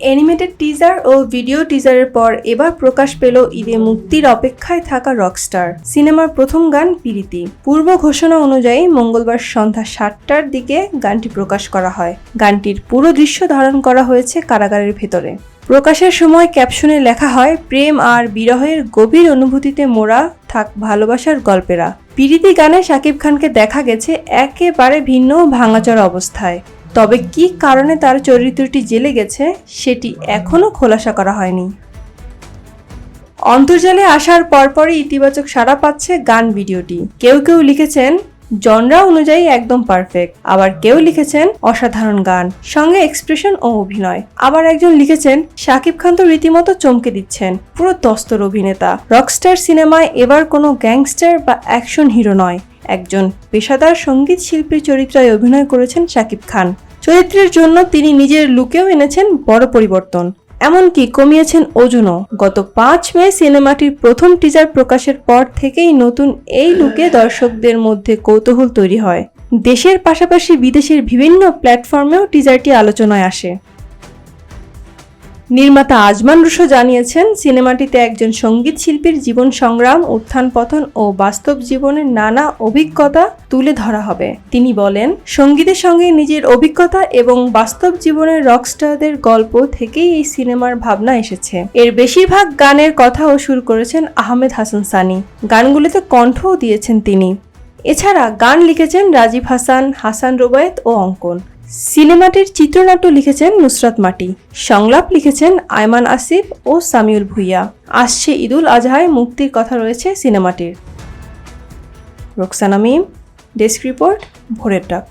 Animated teaser ও video টিজারের পর এবার প্রকাশ পেল ঈদে মুক্তির অপেক্ষায় থাকা রকস্টার সিনেমার প্রথম গান পিরিতি। পূর্ব ঘোষণা অনুযায়ী মঙ্গলবার সন্ধ্যা ৭টার দিকে গানটি প্রকাশ করা হয়। গানটির পুরো দৃশ্য ধারণ করা হয়েছে কারাগারের ভেতরে। প্রকাশের সময় ক্যাপশনে লেখা হয়, প্রেম আর বিরহের গভীর অনুভূতিতে মোড়া থাক ভালোবাসার গল্পেরা। পিরিতি গানে শাকিব খানকে দেখা গেছে একেবারে ভিন্ন ভাঙাচোরা অবস্থায়। তবে কী কারণে তার চরিত্রটি জেলে গেছে সেটি এখনও খোলাসা করা হয়নি। অন্তর্জালে আসার পরপরই ইতিবাচক সাড়া পাচ্ছে গান ভিডিওটি। কেউ কেউ লিখেছেন জনরা অনুযায়ী একদম পারফেক্ট, আবার কেউ লিখেছেন অসাধারণ গান সঙ্গে এক্সপ্রেশন ও অভিনয়। আবার একজন লিখেছেন শাকিব খান তো রীতিমতো চমকে দিচ্ছেন, পুরো দস্তর অভিনেতা। রকস্টার সিনেমায় এবার কোনো গ্যাংস্টার বা অ্যাকশন হিরো নয়, একজন পেশাদার সঙ্গীত শিল্পীর চরিত্রে অভিনয় করেছেন শাকিব খান। চরিত্রের জন্য তিনি নিজের লুকেও এনেছেন বড় পরিবর্তন, এমনকি কমিয়েছেন ওজনও। গত ৫ মে সিনেমাটির প্রথম টিজার প্রকাশের পর থেকেই নতুন এই লুকে দর্শকদের মধ্যে কৌতূহল তৈরি হয়। দেশের পাশাপাশি বিদেশের বিভিন্ন প্ল্যাটফর্মেও টিজারটি আলোচনায় আসে। নির্মাতা আজমান রুশো জানিয়েছেন, সিনেমাটিতে একজন সঙ্গীত শিল্পীর জীবন সংগ্রাম, উত্থান পতন ও বাস্তব জীবনের নানা অভিজ্ঞতা তুলে ধরা হবে। তিনি বলেন, সঙ্গীতের সঙ্গে নিজের অভিজ্ঞতা এবং বাস্তব জীবনের রকস্টারদের গল্প থেকেই এই সিনেমার ভাবনা এসেছে। এর বেশিরভাগ গানের কথাও সুর করেছেন আহমেদ হাসান সানি, গানগুলিতে কণ্ঠও দিয়েছেন তিনি। এছাড়া গান লিখেছেন রাজীব হাসান, হাসান রোবায়েত ও অঙ্কন। সিনেমাটির চিত্রনাট্য লিখেছেন নুসরাত মাটি, সংলাপ লিখেছেন আয়মান আসিফ ও সামিউল ভুইয়া। আসছে ঈদুল আজহায় মুক্তির কথা রয়েছে সিনেমাটির। রোকসানা মিম, ডেস্ক রিপোর্ট, ভোরের ডাক।